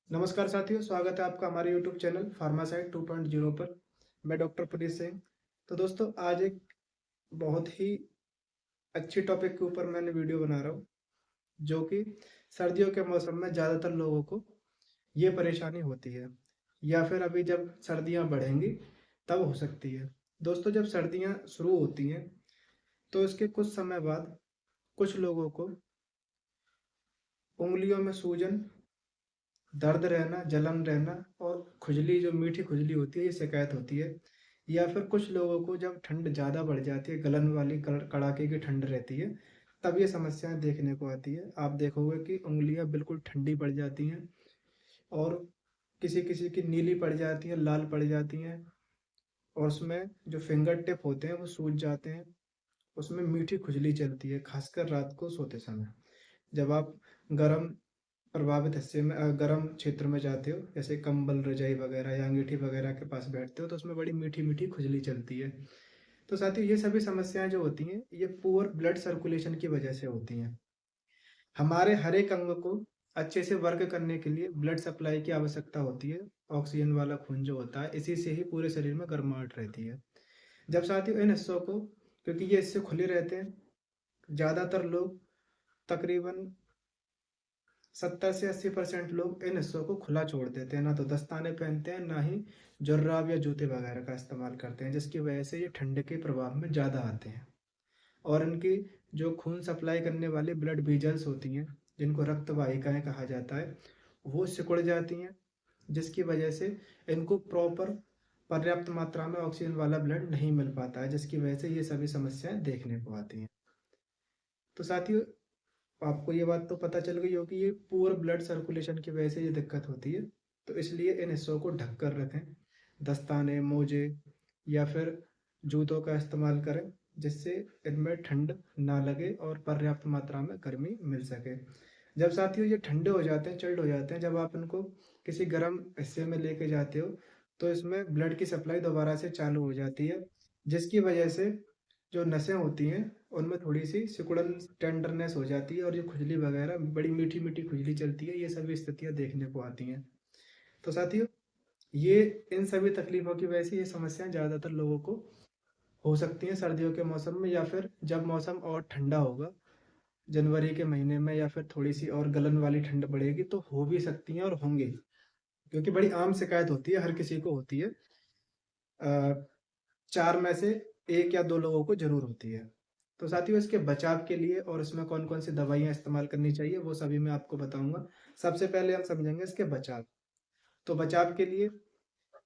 नमस्कार साथियों, स्वागत है आपका हमारे यूट्यूब चैनल फार्मासाइट 2.0 पर। मैं डॉक्टर पुनीत सिंह। तो दोस्तों, आज एक बहुत ही अच्छी टॉपिक के ऊपर मैंने वीडियो बना रहा हूँ, जो कि सर्दियों के मौसम में ज़्यादातर लोगों को ये परेशानी होती है, या फिर अभी जब सर्दियाँ बढ़ेंगी तब हो सकती है। दोस्तों, जब सर्दियाँ शुरू होती हैं तो इसके कुछ समय बाद कुछ लोगों को उंगलियों में सूजन, दर्द रहना, जलन रहना और खुजली, जो मीठी खुजली होती है, ये शिकायत होती है। या फिर कुछ लोगों को जब ठंड ज़्यादा बढ़ जाती है, गलन वाली कड़ाके की ठंड रहती है, तब ये समस्याएं देखने को आती है। आप देखोगे कि उंगलियां बिल्कुल ठंडी पड़ जाती हैं और किसी किसी की नीली पड़ जाती हैं, लाल पड़ जाती हैं, और उसमें जो फिंगर टिप होते हैं वो सूज जाते हैं। उसमें मीठी खुजली चलती है, खासकर रात को सोते समय। जब आप गर्म प्रभावित हिस्से में गर्म क्षेत्र में जाते हो, जैसे कंबल, रजाई वगैरह या अंगीठी वगैरह के पास बैठते हो, तो उसमें बड़ी मीठी मीठी खुजली चलती है। तो साथियों, ये सभी समस्याएं जो होती हैं, ये पुअर ब्लड सर्कुलेशन की वजह से होती हैं। हमारे हर एक अंग को अच्छे से वर्क करने के लिए ब्लड सप्लाई की आवश्यकता होती है। ऑक्सीजन वाला खून जो होता है, इसी से ही पूरे शरीर में गर्माहट रहती है। जब साथियों इन हिस्सों को, क्योंकि ये इससे खुले रहते हैं, ज़्यादातर लोग, तकरीबन 70 से 80% लोग इन हिस्सों को खुला छोड़ देते हैं। ना तो दस्ताने पहनते हैं, ना ही जुर्राब या जूते वगैरह का इस्तेमाल करते हैं, जिसकी वजह से ये ठंड के प्रभाव में ज़्यादा आते हैं। और इनकी जो खून सप्लाई करने वाली ब्लड वेजल्स होती हैं, जिनको रक्त वाहिकाएं कहा जाता है, वो सिकुड़ जाती हैं, जिसकी वजह से इनको प्रॉपर पर्याप्त मात्रा में ऑक्सीजन वाला ब्लड नहीं मिल पाता है, जिसकी वजह से ये सभी समस्याएं देखने को आती हैं। तो साथियों, आपको ये बात तो पता चल गई होगी, ये पुअर ब्लड सर्कुलेशन की वजह से ये दिक्कत होती है। तो इसलिए इन हिस्सों को ढक कर रखें। दस्ताने, मोजे या फिर जूतों का इस्तेमाल करें, जिससे इनमें ठंड ना लगे और पर्याप्त मात्रा में गर्मी मिल सके। जब साथियों ये ठंडे हो जाते हैं, चिल्ड हो जाते हैं, जब आप इनको किसी गर्म हिस्से में लेके जाते हो, तो इसमें ब्लड की सप्लाई दोबारा से चालू हो जाती है, जिसकी वजह से जो नसें होती हैं उनमें थोड़ी सी सिकुड़न, टेंडरनेस हो जाती है, और जो खुजली वगैरह, बड़ी मीठी मीठी खुजली चलती है, ये सभी स्थितियां देखने को आती हैं। तो साथियों, ये इन सभी तकलीफों की वजह से ये समस्याएं ज़्यादातर लोगों को हो सकती हैं सर्दियों के मौसम में, या फिर जब मौसम और ठंडा होगा, जनवरी के महीने में, या फिर थोड़ी सी और गलन वाली ठंड पड़ेगी, तो हो भी सकती हैं और होंगी, क्योंकि बड़ी आम शिकायत होती है, हर किसी को होती है। अ, 4 में से 1 या 2 लोगों को ज़रूर होती है। तो साथियों, इसके बचाव के लिए और इसमें कौन-कौन सी दवाइयाँ इस्तेमाल करनी चाहिए, वो सभी मैं आपको बताऊँगा। सबसे पहले हम समझेंगे इसके बचाव। तो बचाव के लिए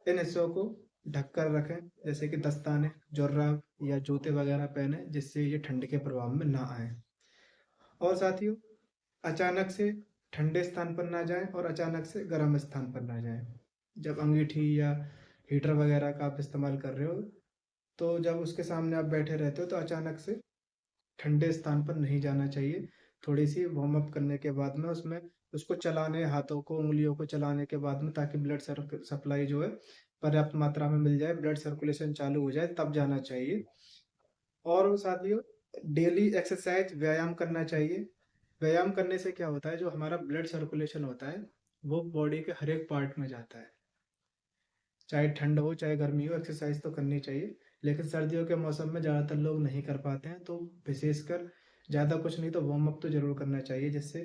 इन हिस्सों को ढक कर रखें, जैसे कि दस्ताने, जुर्राब या जूते वगैरह पहने, जिससे ये ठंड के प्रभाव में ना आएँ। और साथियों, अचानक से ठंडे स्थान पर ना जाएँ और अचानक से गर्म स्थान पर ना जाएँ। जब अंगीठी या हीटर वगैरह का आप इस्तेमाल कर रहे हो, तो जब उसके सामने आप बैठे रहते हो, तो अचानक से ठंडे स्थान पर नहीं जाना चाहिए। थोड़ी सी वार्म अप करने के बाद में उसमें उसको चलाने, हाथों को, उंगलियों को चलाने के बाद में, ताकि ब्लड सप्लाई जो है पर्याप्त मात्रा में मिल जाए, ब्लड सर्कुलेशन चालू हो जाए, तब जाना चाहिए। और साथियों, डेली एक्सरसाइज, व्यायाम करना चाहिए। व्यायाम करने से क्या होता है, जो हमारा ब्लड सर्कुलेशन होता है, वो बॉडी के हर एक पार्ट में जाता है। चाहे ठंड हो चाहे गर्मी हो, एक्सरसाइज तो करनी चाहिए। लेकिन सर्दियों के मौसम में ज़्यादातर लोग नहीं कर पाते हैं, तो विशेषकर ज़्यादा कुछ नहीं तो वार्म अप तो ज़रूर करना चाहिए, जिससे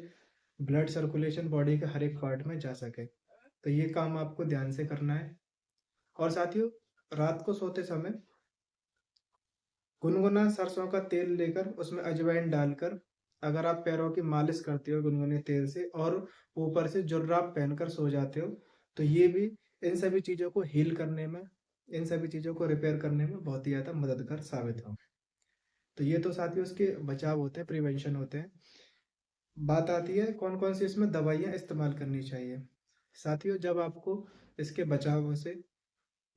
ब्लड सर्कुलेशन बॉडी के हर एक पार्ट में जा सके। तो ये काम आपको ध्यान से करना है। और साथियों, रात को सोते समय गुनगुना सरसों का तेल लेकर उसमें अजवाइन डालकर, अगर आप पैरों की मालिश करते हो गुनगुने तेल से, और ऊपर से जुर्राब पहनकर सो जाते हो, तो ये भी इन सभी चीज़ों को हील करने में, इन सभी चीज़ों को रिपेयर करने में बहुत ही ज़्यादा मददगार साबित होंगे। तो ये तो साथियों उसके बचाव होते हैं, प्रिवेंशन होते हैं। बात आती है कौन कौन सी इसमें दवाइयाँ इस्तेमाल करनी चाहिए। साथियों, जब आपको इसके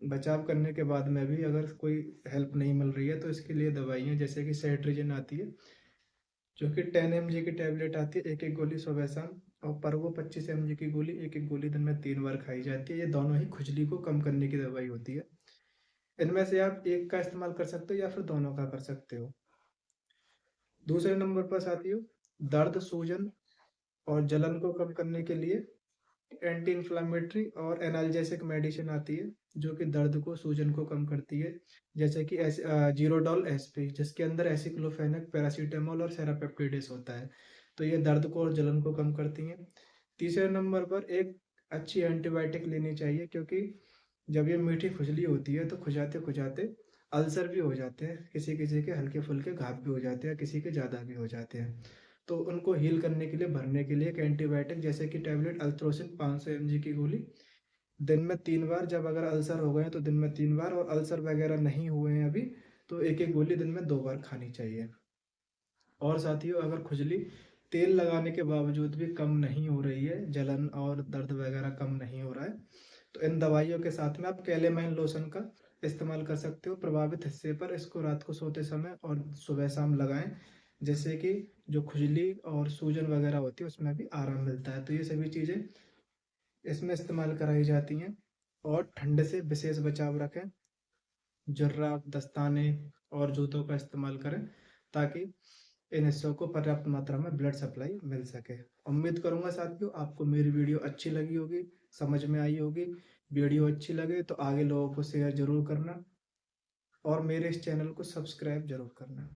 बचाव करने के बाद में भी अगर कोई हेल्प नहीं मिल रही है, तो इसके लिए दवाइयाँ, जैसे कि सेट्रिजिन आती है, जो कि 10 mg की टैबलेट आती है, एक एक गोली सुबह शाम। और पर वो 25 mg की गोली, एक एक गोली दिन में 3 बार खाई जाती है। ये दोनों ही खुजली को कम करने की दवाई होती है। इनमें से आप एक का इस्तेमाल कर सकते हो या फिर दोनों का कर सकते हो। दूसरे नंबर पर साथियों, दर्द, सूजन और जलन को कम करने के लिए एंटी इन्फ्लामेटरी और एनाल्जेसिक मेडिसिन आती है जो कि दर्द को, सूजन को कम करती है, जैसे कि जीरोडॉल एसपी, जिसके अंदर एसिक्लोफेनेक, पैरासीटामोल और सेरापेप्टिडेस होता है। तो ये दर्द को और जलन को कम करती हैं। तीसरे नंबर पर एक अच्छी एंटीबायोटिक लेनी चाहिए, क्योंकि जब ये मीठी खुजली होती है तो खुजाते खुजाते अल्सर भी हो जाते हैं, किसी किसी के हल्के फुल्के घाव भी हो जाते हैं, किसी के ज़्यादा भी हो जाते हैं। तो उनको हील करने के लिए, भरने के लिए एक एंटीबायोटिक जैसे कि टैबलेट अल्थ्रोसिन 500 mg की गोली दिन में 3 बार, जब अगर अल्सर हो गए हैं तो दिन में 3 बार, और अल्सर वगैरह नहीं हुए हैं अभी तो एक एक गोली दिन में 2 बार खानी चाहिए। और साथियों, अगर खुजली तेल लगाने के बावजूद भी कम नहीं हो रही है, जलन और दर्द वगैरह कम नहीं हो रहा है, तो इन दवाइयों के साथ में आप कैलेमाइन लोशन का इस्तेमाल कर सकते हो प्रभावित हिस्से पर। इसको रात को सोते समय और सुबह शाम लगाएं, जैसे कि जो खुजली और सूजन वगैरह होती है उसमें भी आराम मिलता है। तो ये सभी चीज़ें इसमें इस्तेमाल कराई जाती हैं। और ठंड से विशेष बचाव रखें, जुर्राब, दस्ताने और जूतों का इस्तेमाल करें, ताकि इन हिस्सों को पर्याप्त मात्रा में ब्लड सप्लाई मिल सके। उम्मीद करूंगा साथियों आपको मेरी वीडियो अच्छी लगी होगी, समझ में आई होगी। वीडियो अच्छी लगे तो आगे लोगों को शेयर जरूर करना, और मेरे इस चैनल को सब्सक्राइब जरूर करना।